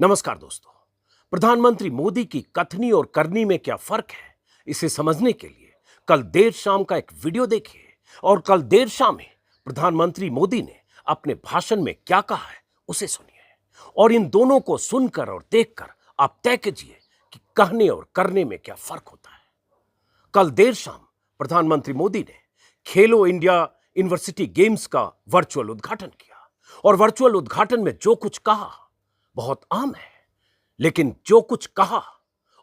नमस्कार दोस्तों। प्रधानमंत्री मोदी की कथनी और करनी में क्या फर्क है, इसे समझने के लिए कल देर शाम का एक वीडियो देखिए और कल देर शाम ही प्रधानमंत्री मोदी ने अपने भाषण में क्या कहा है उसे सुनिए और इन दोनों को सुनकर और देखकर आप तय कीजिए कि कहने और करने में क्या फर्क होता है। कल देर शाम प्रधानमंत्री मोदी ने खेलो इंडिया यूनिवर्सिटी गेम्स का वर्चुअल उद्घाटन किया और वर्चुअल उद्घाटन में जो कुछ कहा बहुत आम है, लेकिन जो कुछ कहा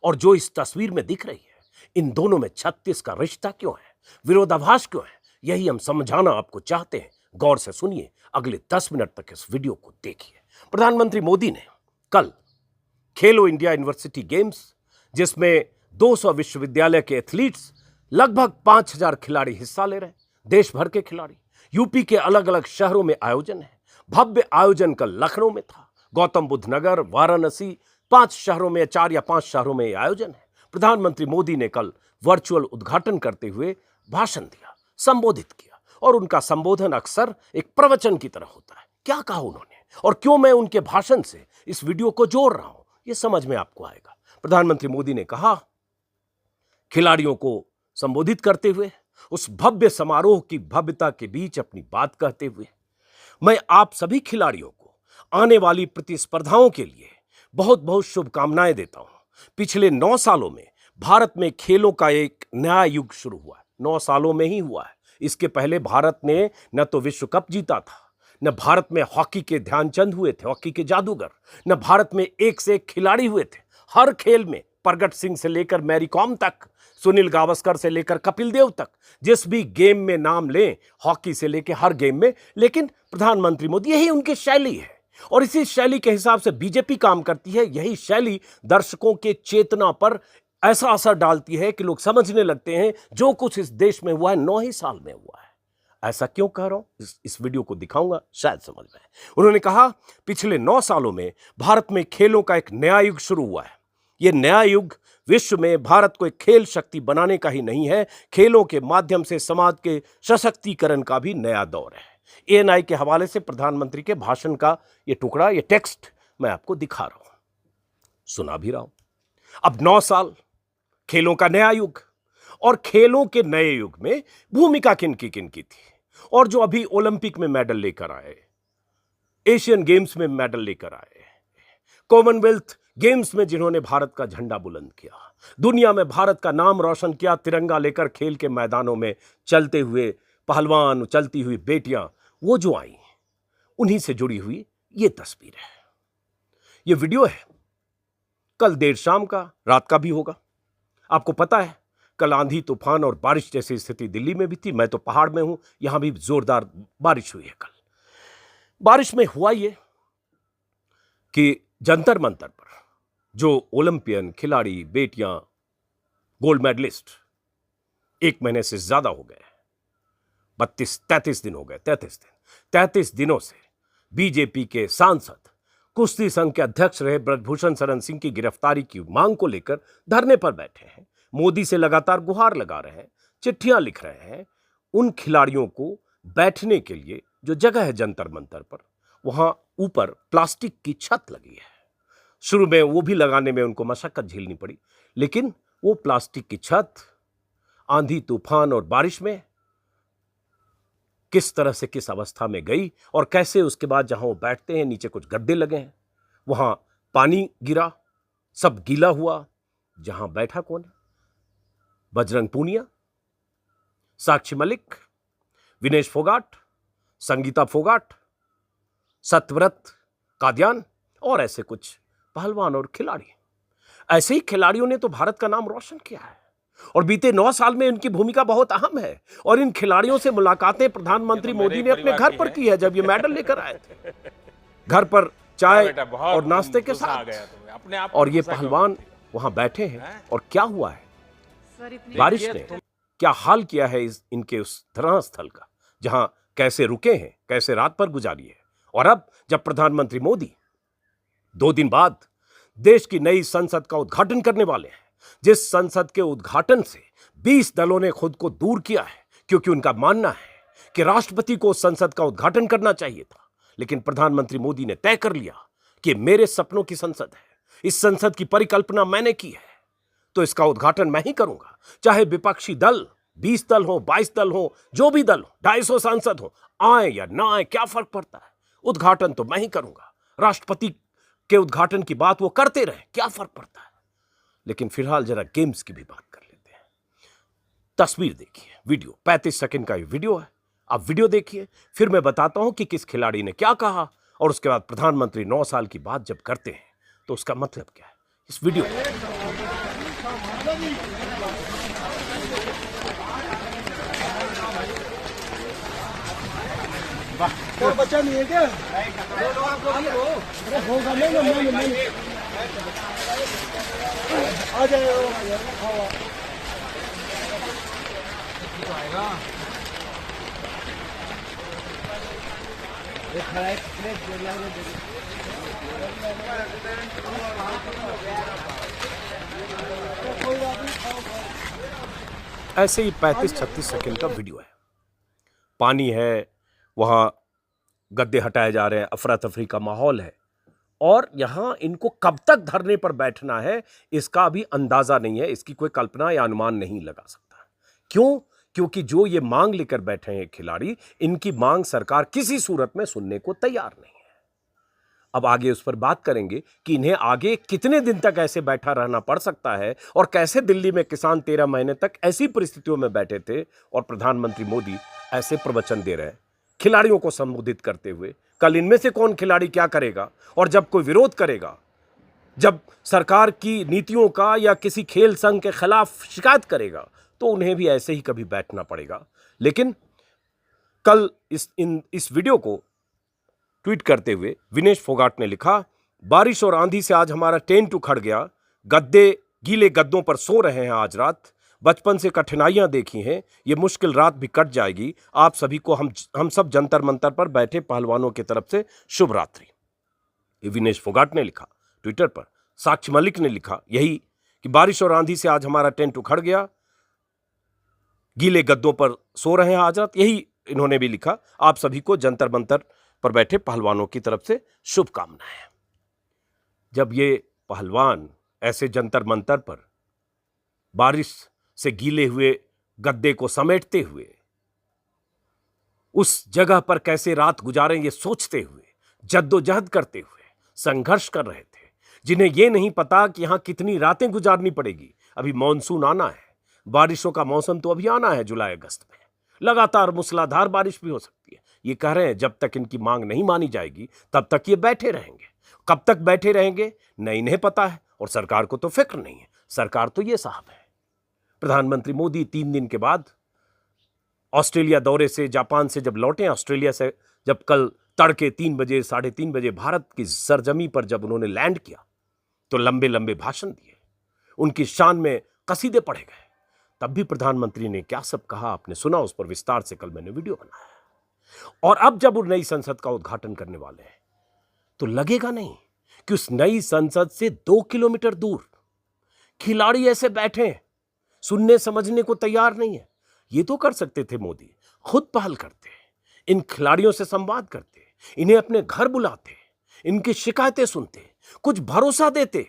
और जो इस तस्वीर में दिख रही है, इन दोनों में 36 का रिश्ता क्यों है, विरोधाभास क्यों है, यही हम समझाना आपको चाहते हैं। गौर से सुनिए, अगले 10 मिनट तक इस वीडियो को देखिए। प्रधानमंत्री मोदी ने कल खेलो इंडिया यूनिवर्सिटी गेम्स, जिसमें 200 विश्वविद्यालय के एथलीट्स, लगभग 5000 खिलाड़ी हिस्सा ले रहे हैं, देश भर के खिलाड़ी, यूपी के अलग अलग शहरों में आयोजन है। भव्य आयोजन कल लखनऊ में था, गौतम बुद्ध नगर, वाराणसी, 4 या 5 शहरों में यह आयोजन है। प्रधानमंत्री मोदी ने कल वर्चुअल उद्घाटन करते हुए भाषण दिया, संबोधित किया और उनका संबोधन अक्सर एक प्रवचन की तरह होता है। क्या कहा उन्होंने और क्यों मैं उनके भाषण से इस वीडियो को जोड़ रहा हूं, यह समझ में आपको आएगा। प्रधानमंत्री मोदी ने कहा, खिलाड़ियों को संबोधित करते हुए, उस भव्य समारोह की भव्यता के बीच अपनी बात कहते हुए, मैं आप सभी खिलाड़ियों को आने वाली प्रतिस्पर्धाओं के लिए बहुत बहुत शुभकामनाएं देता हूं। पिछले 9 सालों में भारत में खेलों का एक नया युग शुरू हुआ है। 9 सालों में ही हुआ है। इसके पहले भारत ने न तो विश्व कप जीता था, न भारत में हॉकी के ध्यानचंद हुए थे, हॉकी के जादूगर, न भारत में एक से एक खिलाड़ी हुए थे। हर खेल में प्रगट सिंह से लेकर मैरी कॉम तक, सुनील गावस्कर से लेकर कपिल देव तक, जिस भी गेम में नाम लें, हॉकी से लेकर हर गेम में। लेकिन प्रधानमंत्री मोदी, यही उनकी शैली है और इसी शैली के हिसाब से बीजेपी काम करती है। यही शैली दर्शकों के चेतना पर ऐसा असर डालती है कि लोग समझने लगते हैं जो कुछ इस देश में हुआ है 9 ही साल में हुआ है। ऐसा क्यों कह रहा हूं, इस वीडियो को दिखाऊंगा, शायद समझ में। उन्होंने कहा, पिछले 9 सालों में भारत में खेलों का एक नया युग शुरू हुआ है। यह नया युग विश्व में भारत को एक खेल शक्ति बनाने का ही नहीं है, खेलों के माध्यम से समाज के सशक्तिकरण का भी नया दौर है। एएनआई के हवाले से प्रधानमंत्री के भाषण का यह टुकड़ा, यह टेक्स्ट मैं आपको दिखा रहा हूं, सुना भी रहा हूं। अब 9 साल, खेलों का नया युग, और खेलों के नए युग में भूमिका किन की थी, और जो अभी ओलंपिक में मेडल लेकर आए, एशियन गेम्स में मेडल लेकर आए, कॉमनवेल्थ गेम्स में जिन्होंने भारत का झंडा बुलंद किया, दुनिया में भारत का नाम रोशन किया, तिरंगा लेकर खेल के मैदानों में चलते हुए पहलवान, चलती हुई बेटियां, वो जो आई, उन्हीं से जुड़ी हुई ये तस्वीर है, ये वीडियो है। कल देर शाम का, रात का भी होगा। आपको पता है, कल आंधी तूफान और बारिश जैसी स्थिति दिल्ली में भी थी। मैं तो पहाड़ में हूं, यहां भी जोरदार बारिश हुई है। कल बारिश में हुआ ये कि जंतर मंतर पर जो ओलंपियन खिलाड़ी, बेटियां, गोल्ड मेडलिस्ट 1 महीने से ज्यादा हो गए, 33 दिन हो गए, 33 दिनों से बीजेपी के सांसद, कुश्ती संघ के अध्यक्ष रहे ब्रजभूषण शरण सिंह की गिरफ्तारी की मांग को लेकर धरने पर बैठे हैं। मोदी से लगातार गुहार लगा रहे हैं, चिट्ठियां लिख रहे हैं। उन खिलाड़ियों को बैठने के लिए जो जगह है जंतर मंतर पर, वहां ऊपर प्लास्टिक की छत लगी है। शुरू में वो भी लगाने में उनको मशक्कत झेलनी पड़ी, लेकिन वो प्लास्टिक की छत आंधी तूफान और बारिश में किस तरह से किस अवस्था में गई और कैसे उसके बाद जहां वो बैठते हैं, नीचे कुछ गड्ढे लगे हैं, वहां पानी गिरा, सब गीला हुआ। जहां बैठा कौन है? बजरंग पूनिया, साक्षी मलिक, विनेश फोगाट, संगीता फोगाट, सत्यव्रत कादियान और ऐसे कुछ पहलवान और खिलाड़ी। ऐसे ही खिलाड़ियों ने तो भारत का नाम रोशन किया है और बीते 9 साल में इनकी भूमिका बहुत अहम है। और इन खिलाड़ियों से मुलाकातें प्रधानमंत्री मोदी ने अपने घर पर की है, जब ये मेडल लेकर आए थे, घर पर चाय और नाश्ते के साथ। और ये पहलवान वहां बैठे हैं और क्या हुआ है, बारिश ने क्या हाल किया है इनके उस धरना स्थल का, जहां कैसे रुके हैं, कैसे रात पर गुजारी है। और अब जब प्रधानमंत्री मोदी 2 दिन बाद देश की नई संसद का उद्घाटन करने वाले हैं, जिस संसद के उद्घाटन से 20 दलों ने खुद को दूर किया है, क्योंकि उनका मानना है कि राष्ट्रपति को संसद का उद्घाटन करना चाहिए था, लेकिन प्रधानमंत्री मोदी ने तय कर लिया कि मेरे सपनों की संसद है, इस संसद की परिकल्पना मैंने की है, तो इसका उद्घाटन मैं ही करूंगा। चाहे विपक्षी दल 20 दल हो, 22 दल हो, जो भी दल हो, 250 सांसद हो, आए या ना आए, क्या फर्क पड़ता है? उद्घाटन तो मैं ही करूंगा। राष्ट्रपति के उद्घाटन की बात वो करते रहे, क्या फर्क पड़ता है? लेकिन फिलहाल जरा गेम्स की भी बात कर लेते हैं। तस्वीर देखिए, वीडियो 35 सेकंड का ये वीडियो है। आप वीडियो देखिए, फिर मैं बताता हूं कि किस खिलाड़ी ने क्या कहा, और उसके बाद प्रधानमंत्री 9 साल की बात जब करते हैं तो उसका मतलब क्या है। इस वीडियो कोई बच्चा नहीं है क्या? अरे होगा नहीं। आ जाएगा। ऐसे ही 35-36 सेकंड का वीडियो है। पानी है, वहां गद्दे हटाए जा रहे हैं, अफरा तफरी का माहौल है, और यहां इनको कब तक धरने पर बैठना है इसका भी अंदाजा नहीं है, इसकी कोई कल्पना या अनुमान नहीं लगा सकता। क्यों? क्योंकि जो ये मांग लेकर बैठे हैं खिलाड़ी, इनकी मांग सरकार किसी सूरत में सुनने को तैयार नहीं है। अब आगे उस पर बात करेंगे कि इन्हें आगे कितने दिन तक ऐसे बैठा रहना पड़ सकता है, और कैसे दिल्ली में किसान 13 महीने तक ऐसी परिस्थितियों में बैठे थे और प्रधानमंत्री मोदी ऐसे प्रवचन दे रहे हैं खिलाड़ियों को संबोधित करते हुए। कल इनमें से कौन खिलाड़ी क्या करेगा, और जब कोई विरोध करेगा, जब सरकार की नीतियों का या किसी खेल संघ के खिलाफ शिकायत करेगा, तो उन्हें भी ऐसे ही कभी बैठना पड़ेगा। लेकिन कल इस वीडियो को ट्वीट करते हुए विनेश फोगाट ने लिखा, बारिश और आंधी से आज हमारा टेंट उखड़ गया, गद्दे गीले गद्दों पर सो रहे हैं आज रात, बचपन से कठिनाइयां देखी हैं, ये मुश्किल रात भी कट जाएगी। आप सभी को हम सब जंतर मंतर पर बैठे पहलवानों की तरफ से शुभ रात्रि। ये विनेश फोगाट ने लिखा ट्विटर पर। साक्षी मलिक ने लिखा यही कि बारिश और आंधी से आज हमारा टेंट उखड़ गया, गीले गद्दों पर सो रहे हैं आज रात, यही इन्होंने भी लिखा। आप सभी को जंतर मंतर पर बैठे पहलवानों की तरफ से शुभकामनाएं। जब ये पहलवान ऐसे जंतर मंतर पर बारिश से गीले हुए गद्दे को समेटते हुए उस जगह पर कैसे रात गुजारें, ये सोचते हुए, जद्दोजहद करते हुए संघर्ष कर रहे थे, जिन्हें यह नहीं पता कि यहां कितनी रातें गुजारनी पड़ेगी। अभी मॉनसून आना है, बारिशों का मौसम तो अभी आना है जुलाई अगस्त में, लगातार मूसलाधार बारिश भी हो सकती है। ये कह रहे हैं जब तक इनकी मांग नहीं मानी जाएगी तब तक ये बैठे रहेंगे। कब तक बैठे रहेंगे न इन्हें पता है, और सरकार को तो फिक्र नहीं है। सरकार तो ये साहब है। प्रधानमंत्री मोदी 3 दिन के बाद ऑस्ट्रेलिया दौरे से, जापान से जब लौटे, ऑस्ट्रेलिया से जब कल तड़के 3 बजे 3:30 बजे भारत की सरजमी पर जब उन्होंने लैंड किया, तो लंबे लंबे भाषण दिए, उनकी शान में कसीदे पढ़े गए। तब भी प्रधानमंत्री ने क्या सब कहा आपने सुना, उस पर विस्तार से कल मैंने वीडियो बनाया। और अब जब वो नई संसद का उद्घाटन करने वाले हैं, तो लगेगा नहीं कि उस नई संसद से 2 किलोमीटर दूर खिलाड़ी ऐसे बैठे हैं, सुनने समझने को तैयार नहीं है। ये तो कर सकते थे मोदी, खुद पहल करते, इन खिलाड़ियों से संवाद करते, इन्हें अपने घर बुलाते, इनकी शिकायतें सुनते, कुछ भरोसा देते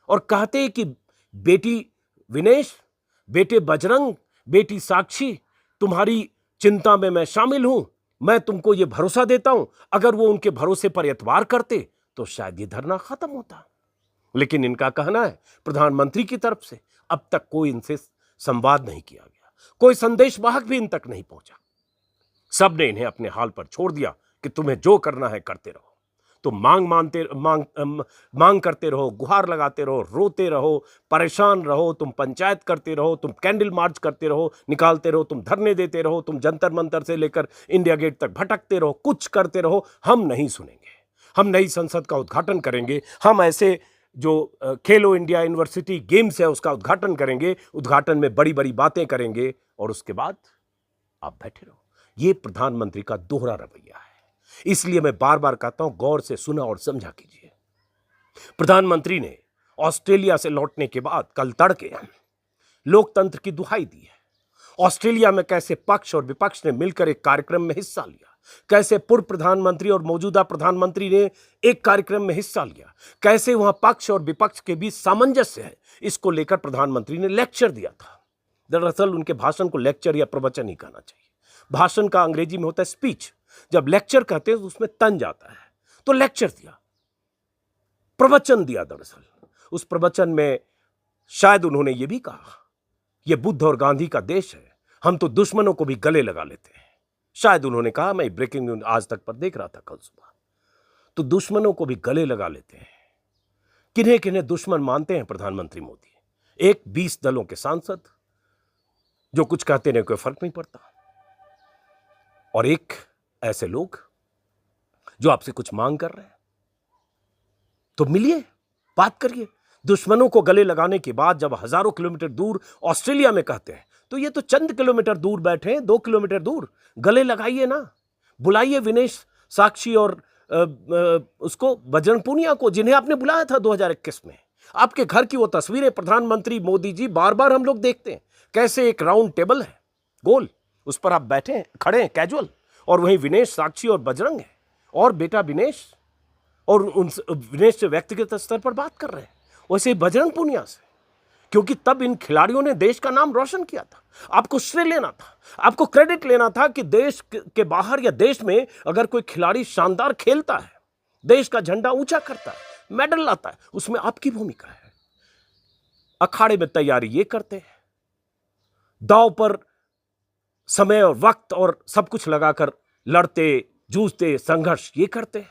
और कहते कि बेटी विनेश, बेटे बजरंग, बेटी साक्षी, तुम्हारी चिंता में मैं शामिल हूं, मैं तुमको यह भरोसा देता हूं। अगर वो उनके भरोसे पर एतबार करते तो शायद ये धरना खत्म होता। लेकिन इनका कहना है प्रधानमंत्री की तरफ से अब तक कोई इनसे संवाद नहीं किया गया, कोई संदेश वाहक भी इन तक नहीं पहुंचा। सबने इन्हें अपने हाल पर छोड़ दिया कि तुम्हें जो करना है करते रहो। तुम मांग करते रहो, गुहार लगाते रहो, रोते रहो, परेशान रहो, तुम पंचायत करते रहो, तुम कैंडल मार्च करते रहो, निकालते रहो, तुम धरने देते रहो, तुम जंतर मंतर से लेकर इंडिया गेट तक भटकते रहो, कुछ करते रहो, हम नहीं सुनेंगे। हम नई संसद का उद्घाटन करेंगे, हम ऐसे जो खेलो इंडिया यूनिवर्सिटी गेम्स है उसका उद्घाटन करेंगे, उद्घाटन में बड़ी बड़ी बातें करेंगे, और उसके बाद आप बैठे रहो। ये प्रधानमंत्री का दोहरा रवैया है। इसलिए मैं बार बार कहता हूं, गौर से सुना और समझा कीजिए। प्रधानमंत्री ने ऑस्ट्रेलिया से लौटने के बाद कल तड़के लोकतंत्र की दुहाई दी है। ऑस्ट्रेलिया में कैसे पक्ष और विपक्ष ने मिलकर एक कार्यक्रम में हिस्सा लिया, कैसे पूर्व प्रधानमंत्री और मौजूदा प्रधानमंत्री ने एक कार्यक्रम में हिस्सा लिया, कैसे वहां पक्ष और विपक्ष के बीच सामंजस्य है, इसको लेकर प्रधानमंत्री ने लेक्चर दिया था। दरअसल उनके भाषण को लेक्चर या प्रवचन ही कहना चाहिए। भाषण का अंग्रेजी में होता है स्पीच। जब लेक्चर कहते हैं तो उसमें तन जाता है, तो लेक्चर दिया, प्रवचन दिया। दरअसल उस प्रवचन में शायद उन्होंने ये भी कहा, यह बुद्ध और गांधी का देश है, हम तो दुश्मनों को भी गले लगा लेते हैं। शायद उन्होंने कहा, मैं ब्रेकिंग न्यूज आज तक पर देख रहा था कल सुबह, तो दुश्मनों को भी गले लगा लेते हैं। किन्हें किन्हें दुश्मन मानते हैं प्रधानमंत्री मोदी? एक 20 दलों के सांसद जो कुछ कहते नहीं, कोई फर्क नहीं पड़ता, और एक ऐसे लोग जो आपसे कुछ मांग कर रहे हैं। तो मिलिए, बात करिए। दुश्मनों को गले लगाने के बाद जब हजारों किलोमीटर दूर ऑस्ट्रेलिया में कहते हैं, तो ये तो चंद किलोमीटर दूर बैठे हैं, 2 किलोमीटर दूर, गले लगाइए ना। बुलाइए विनेश साक्षी और उसको बजरंग पूनिया को, जिन्हें आपने बुलाया था 2021 में। आपके घर की वो तस्वीरें प्रधानमंत्री मोदी जी बार बार हम लोग देखते हैं, कैसे एक राउंड टेबल है गोल, उस पर आप बैठे हैं, खड़े हैं कैजुअल, और वहीं विनेश साक्षी और बजरंग है, और बेटा विनेश, और उन विनेश से व्यक्तिगत स्तर पर बात कर रहे हैं, वैसे ही बजरंग पूनिया से, क्योंकि तब इन खिलाड़ियों ने देश का नाम रोशन किया था। आपको श्रेय लेना था, आपको क्रेडिट लेना था कि देश के बाहर या देश में अगर कोई खिलाड़ी शानदार खेलता है, देश का झंडा ऊंचा करता है, मेडल लाता है, उसमें आपकी भूमिका है। अखाड़े में तैयारी ये करते हैं, दांव पर समय और वक्त और सब कुछ लगाकर लड़ते जूझते संघर्ष ये करते हैं।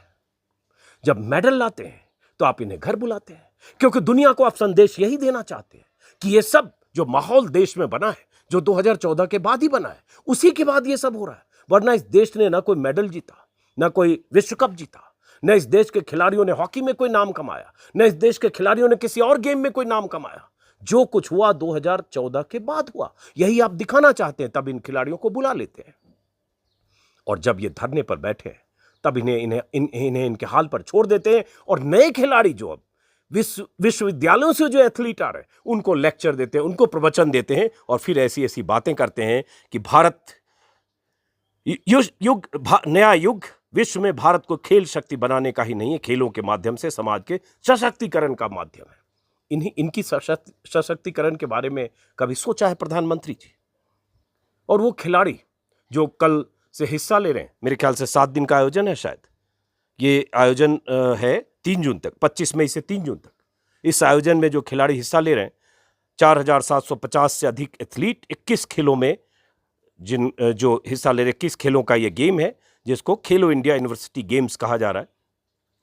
जब मेडल लाते हैं तो आप इन्हें घर बुलाते हैं, क्योंकि दुनिया को आप संदेश यही देना चाहते हैं कि ये सब जो माहौल देश में बना है, जो 2014 के बाद ही बना है, उसी के बाद ये सब हो रहा है। वरना इस देश ने ना कोई मेडल जीता, ना कोई विश्व कप जीता, न इस देश के खिलाड़ियों ने हॉकी में कोई नाम कमाया, न इस देश के खिलाड़ियों ने किसी और गेम में कोई नाम कमाया। जो कुछ हुआ 2014 के बाद हुआ, यही आप दिखाना चाहते हैं, तब इन खिलाड़ियों को बुला लेते हैं। और जब ये धरने पर बैठे हैं, तब इन्हें इनके हाल पर छोड़ देते हैं, और नए खिलाड़ी जो अब विश्वविद्यालयों से जो एथलीट आ रहे हैं, उनको लेक्चर देते हैं, उनको प्रवचन देते हैं, और फिर ऐसी ऐसी बातें करते हैं कि भारत नया युग विश्व में भारत को खेल शक्ति बनाने का ही नहीं है, खेलों के माध्यम से समाज के सशक्तिकरण का माध्यम है। इनकी सशक्तिकरण के बारे में कभी सोचा है प्रधानमंत्री जी? और वो खिलाड़ी जो कल से हिस्सा ले रहे हैं, मेरे ख्याल से 7 दिन का आयोजन है, शायद ये आयोजन है 3 जून तक, 25 मई से 3 जून तक। इस आयोजन में जो खिलाड़ी हिस्सा ले रहे हैं, 4750 से अधिक एथलीट, 21 खेलों में जो हिस्सा ले रहे, 21 खेलों का ये गेम है, जिसको खेलो इंडिया यूनिवर्सिटी गेम्स कहा जा रहा है।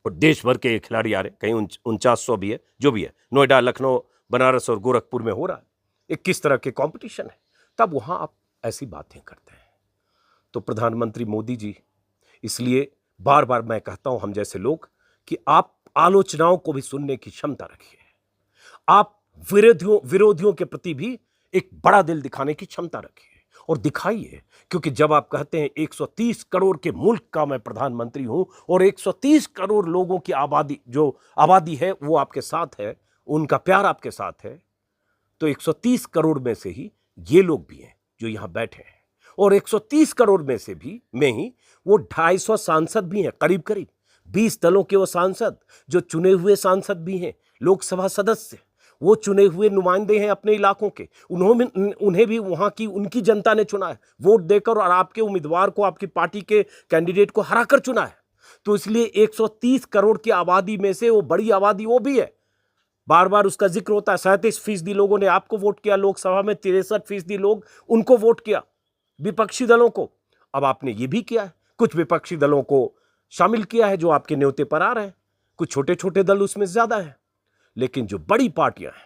और देश भर के खिलाड़ी आ रहे हैं, कहीं 4900 भी है, जो भी है, नोएडा, लखनऊ, बनारस और गोरखपुर में हो रहा है। 21 तरह के कंपटीशन है, तब वहां आप ऐसी बातें करते हैं। तो प्रधानमंत्री मोदी जी, इसलिए बार बार मैं कहता हूं हम जैसे लोग कि आप आलोचनाओं को भी सुनने की क्षमता रखिए, आप विरोधियों के प्रति भी एक बड़ा दिल दिखाने की क्षमता रखिए, और दिखाइए। क्योंकि जब आप कहते हैं 130 करोड़ के मुल्क का मैं प्रधानमंत्री हूं, और 130 करोड़ लोगों की आबादी है वो आपके साथ है, उनका प्यार आपके साथ है, तो 130 करोड़ में से ही ये लोग भी हैं जो यहां बैठे हैं, और 130 करोड़ में से भी वो 250 सांसद भी हैं, करीब करीब 20 दलों के वो सांसद जो चुने हुए सांसद भी हैं, लोकसभा सदस्य, वो चुने हुए नुमाइंदे हैं अपने इलाकों के, उन्हें भी वहां की उनकी जनता ने चुना है, वोट देकर, और आपके उम्मीदवार को, आपकी पार्टी के कैंडिडेट को हराकर चुना है। तो इसलिए 130 करोड़ की आबादी में से वो बड़ी आबादी वो भी है, बार बार उसका जिक्र होता है। 37% लोगों ने आपको वोट किया लोकसभा में, 63% लोग उनको वोट किया, विपक्षी दलों को। अब आपने ये भी किया है, कुछ विपक्षी दलों को शामिल किया है जो आपके न्योते पर आ रहे हैं, कुछ छोटे छोटे दल उसमें ज्यादा है, लेकिन जो बड़ी पार्टियां हैं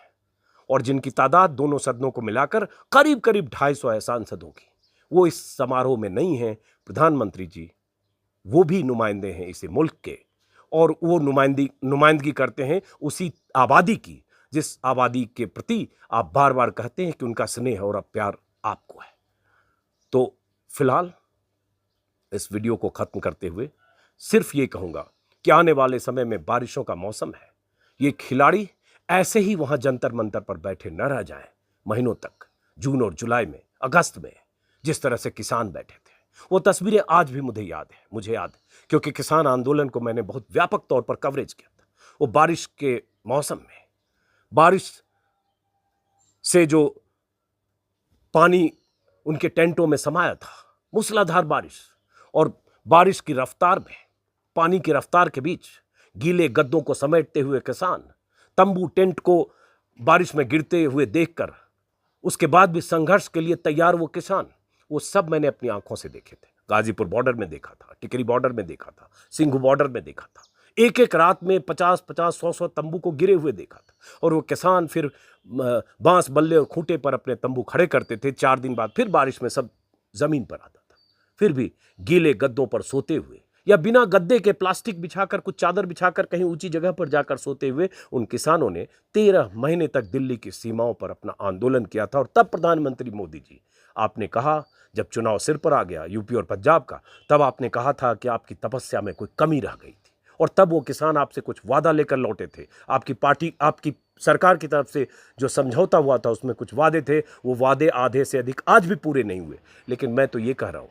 और जिनकी तादाद दोनों सदनों को मिलाकर करीब करीब 250 है सांसदों की, वो इस समारोह में नहीं है। प्रधानमंत्री जी वो भी नुमाइंदे हैं इस मुल्क के, और वो नुमाइंदगी करते हैं उसी आबादी की, जिस आबादी के प्रति आप बार बार कहते हैं कि उनका स्नेह और प्यार आपको है। तो फिलहाल इस वीडियो को खत्म करते हुए सिर्फ ये कहूंगा कि आने वाले समय में बारिशों का मौसम है, ये खिलाड़ी ऐसे ही वहां जंतर मंतर पर बैठे न रह जाएं महीनों तक, जून और जुलाई में, अगस्त में, जिस तरह से किसान बैठे थे। वो तस्वीरें आज भी मुझे याद है, क्योंकि किसान आंदोलन को मैंने बहुत व्यापक तौर पर कवरेज किया था। वो बारिश के मौसम में बारिश से जो पानी उनके टेंटों में समाया था, मूसलाधार बारिश, और बारिश की रफ्तार में, पानी की रफ्तार के बीच गीले गद्दों को समेटते हुए किसान, तंबू टेंट को बारिश में गिरते हुए देखकर उसके बाद भी संघर्ष के लिए तैयार वो किसान, वो सब मैंने अपनी आंखों से देखे थे। गाजीपुर बॉर्डर में देखा था, टिकरी बॉर्डर में देखा था, सिंघू बॉर्डर में देखा था। एक एक रात में 50-50, 100-100 तंबू को गिरे हुए देखा था। और वो किसान फिर बांस बल्ले और खूंटे पर अपने तंबू खड़े करते थे। 4 दिन बाद फिर बारिश में सब जमीन पर आता था, फिर भी गीले गद्दों पर सोते हुए या बिना गद्दे के प्लास्टिक बिछाकर, कुछ चादर बिछाकर कहीं ऊंची जगह पर जाकर सोते हुए उन किसानों ने 13 महीने तक दिल्ली की सीमाओं पर अपना आंदोलन किया था। और तब प्रधानमंत्री मोदी जी, आपने कहा, जब चुनाव सिर पर आ गया यूपी और पंजाब का, तब आपने कहा था कि आपकी तपस्या में कोई कमी रह गई थी। और तब वो किसान आपसे कुछ वादा लेकर लौटे थे। आपकी पार्टी, आपकी सरकार की तरफ से जो समझौता हुआ था उसमें कुछ वादे थे, वो वादे आधे से अधिक आज भी पूरे नहीं हुए। लेकिन मैं तो ये कह रहा हूँ,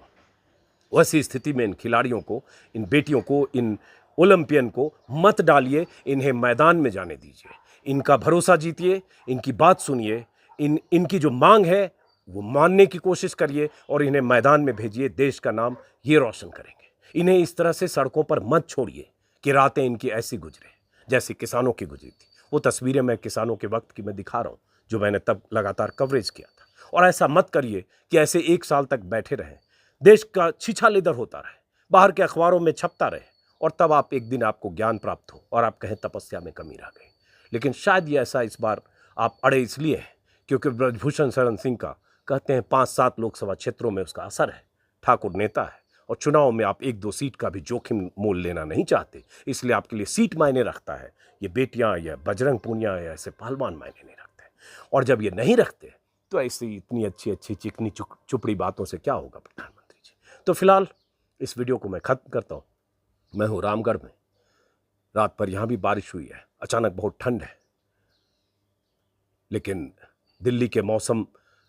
वैसी स्थिति में इन खिलाड़ियों को, इन बेटियों को, इन ओलंपियन को मत डालिए, इन्हें मैदान में जाने दीजिए, इनका भरोसा जीतिए, इनकी बात सुनिए, इनकी जो मांग है वो मानने की कोशिश करिए और इन्हें मैदान में भेजिए। देश का नाम ये रोशन करेंगे। इन्हें इस तरह से सड़कों पर मत छोड़िए कि रातें इनकी ऐसी गुजरे जैसी किसानों की गुजरी थी। वो तस्वीरें मैं किसानों के वक्त की मैं दिखा रहा हूँ, जो मैंने तब लगातार कवरेज किया था। और ऐसा मत करिए कि ऐसे 1 साल तक बैठे रहें, देश का छिछाल इधर होता रहे, बाहर के अखबारों में छपता रहे, और तब आप एक दिन आपको ज्ञान प्राप्त हो और आप कहें तपस्या में कमी रह गई। लेकिन शायद ये ऐसा इस बार आप अड़े इसलिए हैं क्योंकि ब्रजभूषण शरण सिंह का, कहते हैं 5-7 लोकसभा क्षेत्रों में उसका असर है, ठाकुर नेता है, और चुनाव में आप 1-2 सीट का भी जोखिम मोल लेना नहीं चाहते, इसलिए आपके लिए सीट मायने रखता है। ये बेटियां या बजरंग पूनिया या ऐसे पहलवान मायने नहीं रखते। और जब ये नहीं रखते तो ऐसी इतनी अच्छी अच्छी चिकनी चुपड़ी बातों से क्या होगा प्रधानमंत्री जी। तो फिलहाल इस वीडियो को मैं खत्म करता हूँ। मैं हूँ रामगढ़ में, रात पर यहाँ भी बारिश हुई है, अचानक बहुत ठंड है, लेकिन दिल्ली के मौसम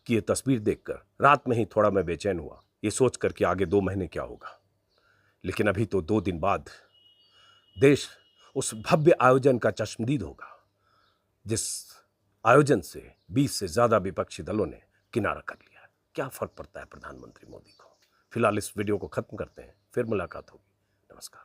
की ये तस्वीर देखकर रात में ही थोड़ा मैं बेचैन हुआ, ये सोचकर कि आगे 2 महीने क्या होगा। लेकिन अभी तो 2 दिन बाद देश उस भव्य आयोजन का चश्मदीद होगा जिस आयोजन से 20 से ज्यादा विपक्षी दलों ने किनारा कर लिया। क्या फर्क पड़ता है प्रधानमंत्री मोदी को। फिलहाल इस वीडियो को खत्म करते हैं, फिर मुलाकात होगी। नमस्कार।